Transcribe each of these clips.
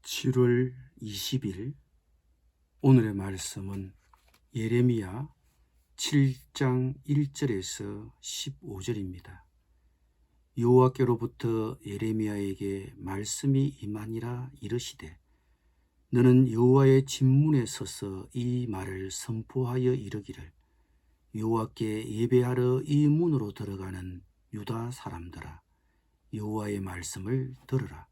7월 20일 오늘의 말씀은 예레미야 7장 1절에서 15절입니다. 여호와께로부터 예레미야에게 말씀이 임하니라 이르시되 너는 여호와의 진문에 서서 이 말을 선포하여 이르기를 여호와께 예배하러 이 문으로 들어가는 유다 사람들아 여호와의 말씀을 들으라.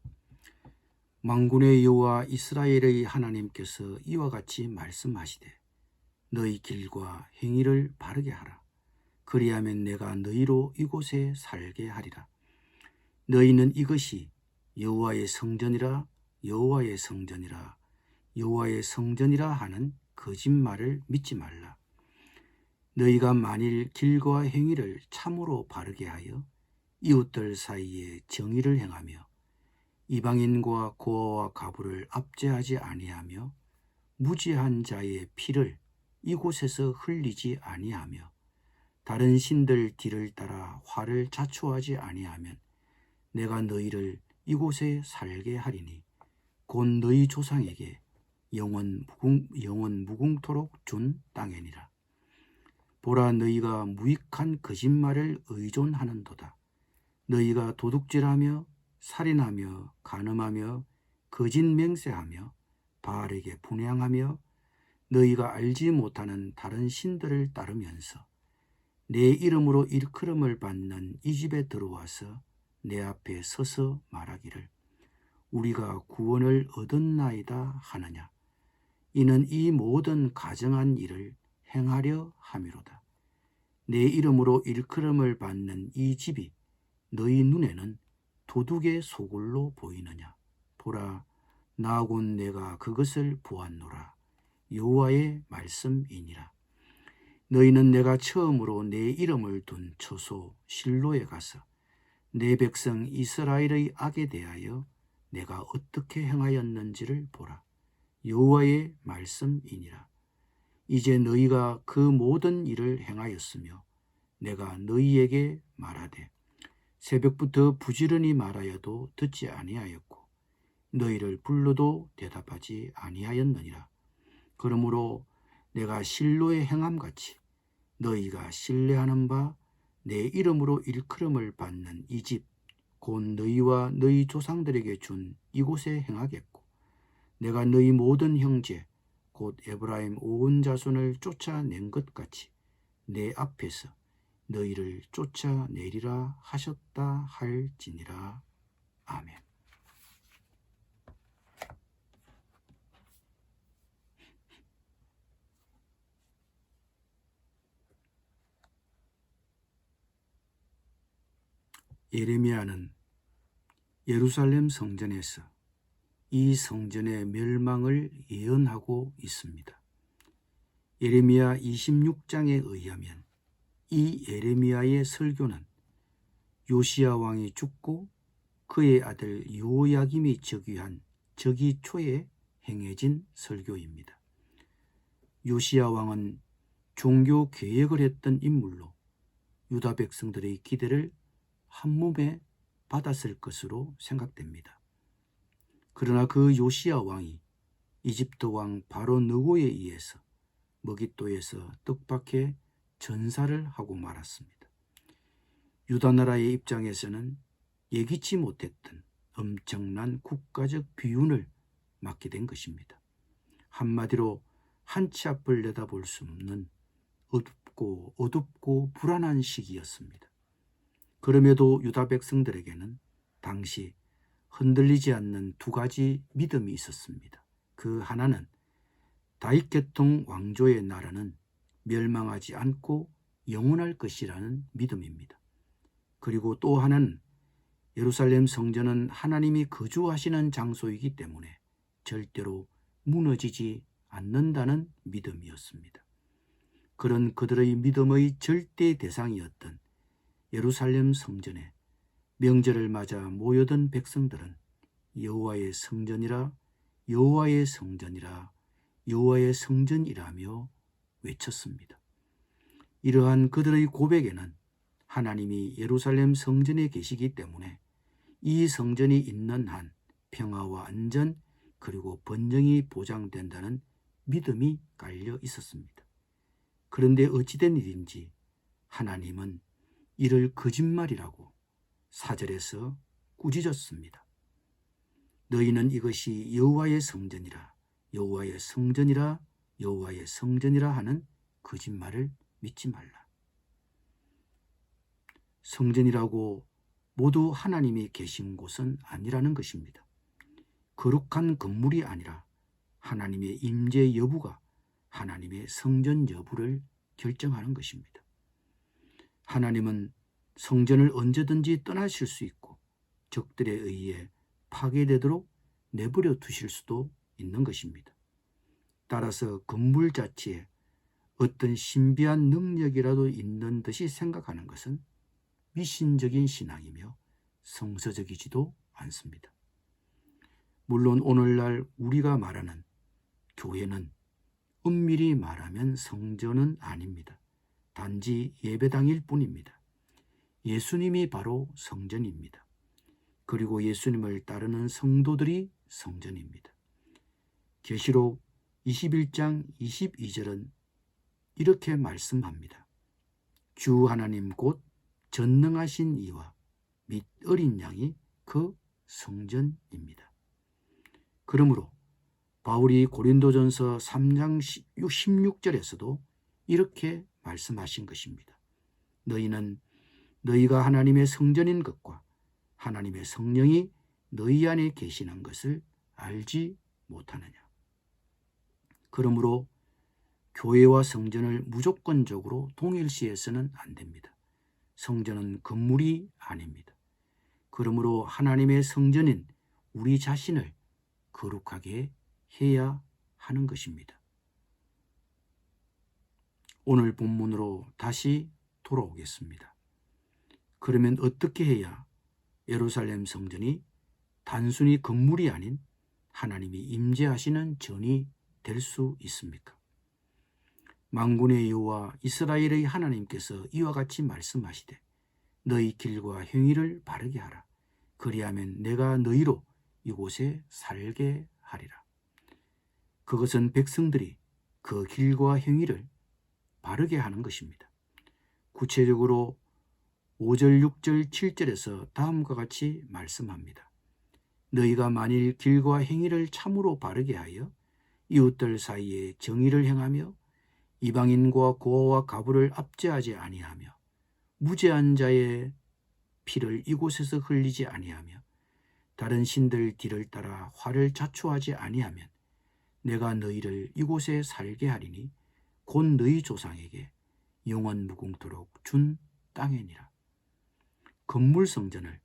만군의 여호와 이스라엘의 하나님께서 이와 같이 말씀하시되 너희 길과 행위를 바르게 하라. 그리하면 내가 너희로 이곳에 살게 하리라. 너희는 이것이 여호와의 성전이라 여호와의 성전이라 여호와의 성전이라 하는 거짓말을 믿지 말라. 너희가 만일 길과 행위를 참으로 바르게 하여 이웃들 사이에 정의를 행하며 이방인과 고아와 과부를 압제하지 아니하며 무지한 자의 피를 이곳에서 흘리지 아니하며 다른 신들 뒤를 따라 화를 자초하지 아니하면 내가 너희를 이곳에 살게 하리니 곧 너희 조상에게 영원 무궁토록 준 땅이니라. 보라, 너희가 무익한 거짓말을 의존하는도다. 너희가 도둑질하며 살인하며 간음하며 거짓 맹세하며 바알에게 분향하며 너희가 알지 못하는 다른 신들을 따르면서 내 이름으로 일컬음을 받는 이 집에 들어와서 내 앞에 서서 말하기를 우리가 구원을 얻었나이다 하느냐. 이는 이 모든 가정한 일을 행하려 함이로다. 내 이름으로 일컬음을 받는 이 집이 너희 눈에는 도둑의 소굴로 보이느냐. 보라, 나 곧 내가 그것을 보았노라. 여호와의 말씀이니라. 너희는 내가 처음으로 내 이름을 둔 처소 실로에 가서 내 백성 이스라엘의 악에 대하여 내가 어떻게 행하였는지를 보라. 여호와의 말씀이니라. 이제 너희가 그 모든 일을 행하였으며 내가 너희에게 말하되 새벽부터 부지런히 말하여도 듣지 아니하였고 너희를 불러도 대답하지 아니하였느니라. 그러므로 내가 실로의 행함같이 너희가 신뢰하는 바 내 이름으로 일컬음을 받는 이 집 곧 너희와 너희 조상들에게 준 이곳에 행하겠고 내가 너희 모든 형제 곧 에브라임 온 자손을 쫓아낸 것 같이 내 앞에서 너희를 쫓아내리라 하셨다 할지니라. 아멘. 예레미야는 예루살렘 성전에서 이 성전의 멸망을 예언하고 있습니다. 예레미야 26장에 의하면 이 예레미야의 설교는 요시야 왕이 죽고 그의 아들 요야김이 즉위한 즉위 초에 행해진 설교입니다. 요시야 왕은 종교 개혁을 했던 인물로 유다 백성들의 기대를 한몸에 받았을 것으로 생각됩니다. 그러나 그 요시야 왕이 이집트 왕 바로 느고에 의해서 머깃도에서 떡박해 전사를 하고 말았습니다. 유다 나라의 입장에서는 예기치 못했던 엄청난 국가적 비운을 맞게 된 것입니다. 한마디로 한 치 앞을 내다볼 수 없는 어둡고 불안한 시기였습니다. 그럼에도 유다 백성들에게는 당시 흔들리지 않는 두 가지 믿음이 있었습니다. 그 하나는 다윗 계통 왕조의 나라는 멸망하지 않고 영원할 것이라는 믿음입니다. 그리고 또 하나는 예루살렘 성전은 하나님이 거주하시는 장소이기 때문에 절대로 무너지지 않는다는 믿음이었습니다. 그런 그들의 믿음의 절대 대상이었던 예루살렘 성전에 명절을 맞아 모여든 백성들은 여호와의 성전이라 여호와의 성전이라 여호와의 성전이라며 외쳤습니다. 이러한 그들의 고백에는 하나님이 예루살렘 성전에 계시기 때문에 이 성전이 있는 한 평화와 안전 그리고 번영이 보장된다는 믿음이 깔려 있었습니다. 그런데 어찌된 일인지 하나님은 이를 거짓말이라고 4절에서 꾸짖었습니다. 너희는 이것이 여호와의 성전이라 여호와의 성전이라 여호와의 성전이라 하는 거짓말을 믿지 말라. 성전이라고 모두 하나님이 계신 곳은 아니라는 것입니다. 거룩한 건물이 아니라 하나님의 임재 여부가 하나님의 성전 여부를 결정하는 것입니다. 하나님은 성전을 언제든지 떠나실 수 있고 적들에 의해 파괴되도록 내버려 두실 수도 있는 것입니다. 따라서 건물 자체에 어떤 신비한 능력이라도 있는 듯이 생각하는 것은 미신적인 신앙이며 성서적이지도 않습니다. 물론 오늘날 우리가 말하는 교회는 엄밀히 말하면 성전은 아닙니다. 단지 예배당일 뿐입니다. 예수님이 바로 성전입니다. 그리고 예수님을 따르는 성도들이 성전입니다. 계시록 21장 22절은 이렇게 말씀합니다. 주 하나님 곧 전능하신 이와 및 어린 양이 그 성전입니다. 그러므로 바울이 고린도전서 3장 16절에서도 이렇게 말씀하신 것입니다. 너희는 너희가 하나님의 성전인 것과 하나님의 성령이 너희 안에 계시는 것을 알지 못하느냐. 그러므로 교회와 성전을 무조건적으로 동일시해서는 안 됩니다. 성전은 건물이 아닙니다. 그러므로 하나님의 성전인 우리 자신을 거룩하게 해야 하는 것입니다. 오늘 본문으로 다시 돌아오겠습니다. 그러면 어떻게 해야 예루살렘 성전이 단순히 건물이 아닌 하나님이 임재하시는 전이 될 수 있습니까? 만군의 여호와 이스라엘의 하나님께서 이와 같이 말씀하시되 너희 길과 행위를 바르게 하라. 그리하면 내가 너희로 이곳에 살게 하리라. 그것은 백성들이 그 길과 행위를 바르게 하는 것입니다. 구체적으로 5절, 6절, 7절에서 다음과 같이 말씀합니다. 너희가 만일 길과 행위를 참으로 바르게 하여 이웃들 사이에 정의를 행하며 이방인과 고아와 가부를 압제하지 아니하며 무죄한 자의 피를 이곳에서 흘리지 아니하며 다른 신들 뒤를 따라 화를 자초하지 아니하면 내가 너희를 이곳에 살게 하리니 곧 너희 조상에게 영원 무궁토록 준 땅이니라. 건물 성전을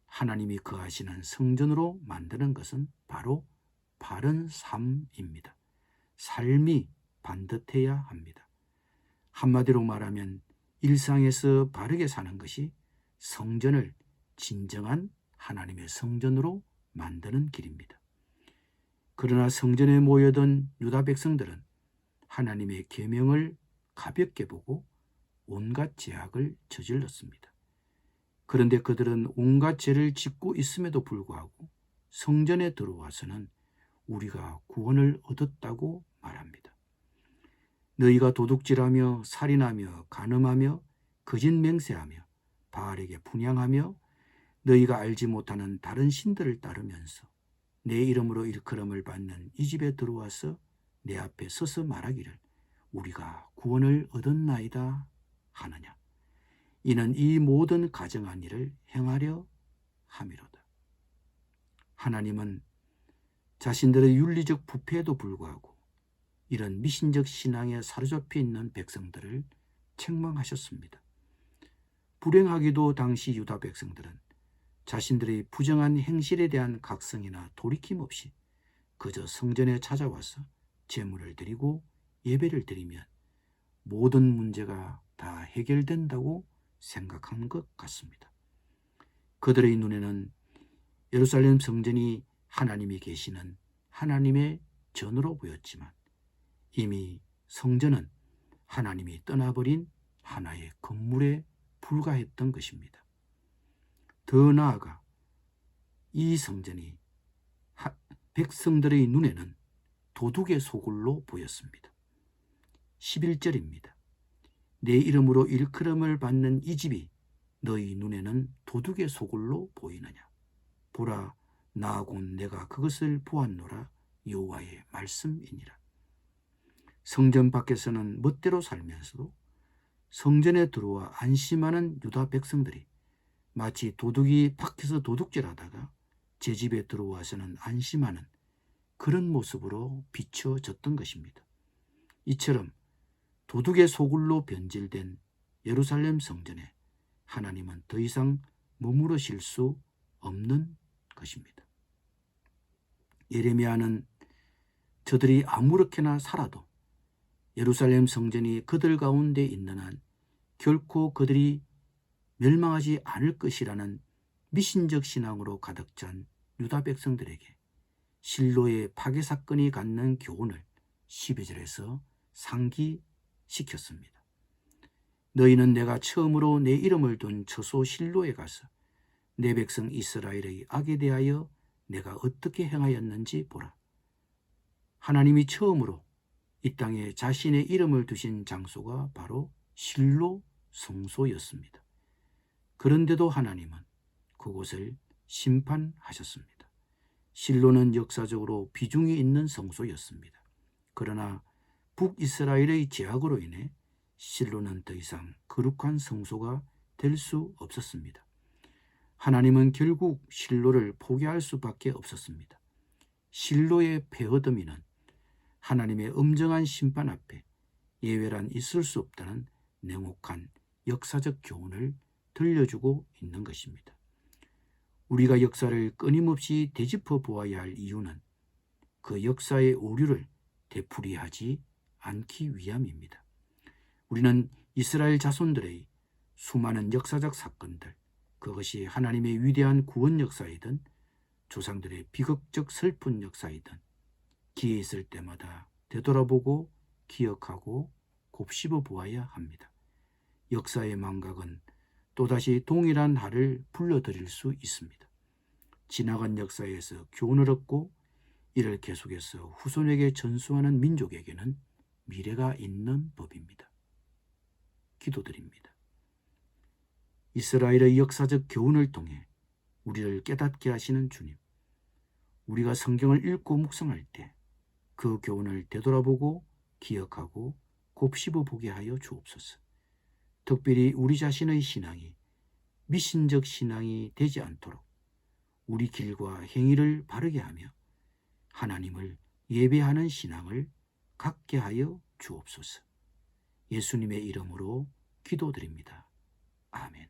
하나님이 거하시는 성전으로 만드는 것은 바로 바른 삶입니다. 삶이 반듯해야 합니다. 한마디로 말하면 일상에서 바르게 사는 것이 성전을 진정한 하나님의 성전으로 만드는 길입니다. 그러나 성전에 모여든 유다 백성들은 하나님의 계명을 가볍게 보고 온갖 죄악을 저질렀습니다. 그런데 그들은 온갖 죄를 짓고 있음에도 불구하고 성전에 들어와서는 우리가 구원을 얻었다고 말합니다. 너희가 도둑질하며 살인하며 간음하며 거짓 맹세하며 바알에게 분향하며 너희가 알지 못하는 다른 신들을 따르면서 내 이름으로 일컬음을 받는 이 집에 들어와서 내 앞에 서서 말하기를 우리가 구원을 얻었나이다 하느냐. 이는 이 모든 가정한 일을 행하려 함이로다. 하나님은 자신들의 윤리적 부패에도 불구하고 이런 미신적 신앙에 사로잡혀 있는 백성들을 책망하셨습니다. 불행하게도 당시 유다 백성들은 자신들의 부정한 행실에 대한 각성이나 돌이킴 없이 그저 성전에 찾아와서 제물을 드리고 예배를 드리면 모든 문제가 다 해결된다고 생각한 것 같습니다. 그들의 눈에는 예루살렘 성전이 하나님이 계시는 하나님의 전으로 보였지만 이미 성전은 하나님이 떠나버린 하나의 건물에 불과했던 것입니다. 더 나아가 이 성전이 백성들의 눈에는 도둑의 소굴로 보였습니다. 11절입니다. 내 이름으로 일컬음을 받는 이 집이 너희 눈에는 도둑의 소굴로 보이느냐. 보라, 나 곧 내가 그것을 보았노라. 여호와의 말씀이니라. 성전 밖에서는 멋대로 살면서도 성전에 들어와 안심하는 유다 백성들이 마치 도둑이 밖에서 도둑질하다가 제 집에 들어와서는 안심하는 그런 모습으로 비춰졌던 것입니다. 이처럼 도둑의 소굴로 변질된 예루살렘 성전에 하나님은 더 이상 머무르실 수 없는 것입니다. 예레미야는 저들이 아무렇게나 살아도 예루살렘 성전이 그들 가운데 있는 한 결코 그들이 멸망하지 않을 것이라는 미신적 신앙으로 가득 찬 유다 백성들에게 실로의 파괴 사건이 갖는 교훈을 12절에서 상기시켰습니다. 너희는 내가 처음으로 내 이름을 둔 처소 실로에 가서 내 백성 이스라엘의 악에 대하여 내가 어떻게 행하였는지 보라. 하나님이 처음으로 이 땅에 자신의 이름을 두신 장소가 바로 실로 성소였습니다. 그런데도 하나님은 그곳을 심판하셨습니다. 실로는 역사적으로 비중이 있는 성소였습니다. 그러나 북이스라엘의 제약으로 인해 실로는 더 이상 거룩한 성소가 될 수 없었습니다. 하나님은 결국 실로를 포기할 수밖에 없었습니다. 실로의 폐허더미는 하나님의 엄정한 심판 앞에 예외란 있을 수 없다는 냉혹한 역사적 교훈을 들려주고 있는 것입니다. 우리가 역사를 끊임없이 되짚어 보아야 할 이유는 그 역사의 오류를 되풀이하지 않기 위함입니다. 우리는 이스라엘 자손들의 수많은 역사적 사건들, 그것이 하나님의 위대한 구원 역사이든 조상들의 비극적 슬픈 역사이든 기회 있을 때마다 되돌아보고 기억하고 곱씹어 보아야 합니다. 역사의 망각은 또다시 동일한 하를 불러들일 수 있습니다. 지나간 역사에서 교훈을 얻고 이를 계속해서 후손에게 전수하는 민족에게는 미래가 있는 법입니다. 기도드립니다. 이스라엘의 역사적 교훈을 통해 우리를 깨닫게 하시는 주님, 우리가 성경을 읽고 묵상할 때 그 교훈을 되돌아보고 기억하고 곱씹어 보게 하여 주옵소서. 특별히 우리 자신의 신앙이 미신적 신앙이 되지 않도록 우리 길과 행위를 바르게 하며 하나님을 예배하는 신앙을 갖게 하여 주옵소서. 예수님의 이름으로 기도드립니다. 아멘.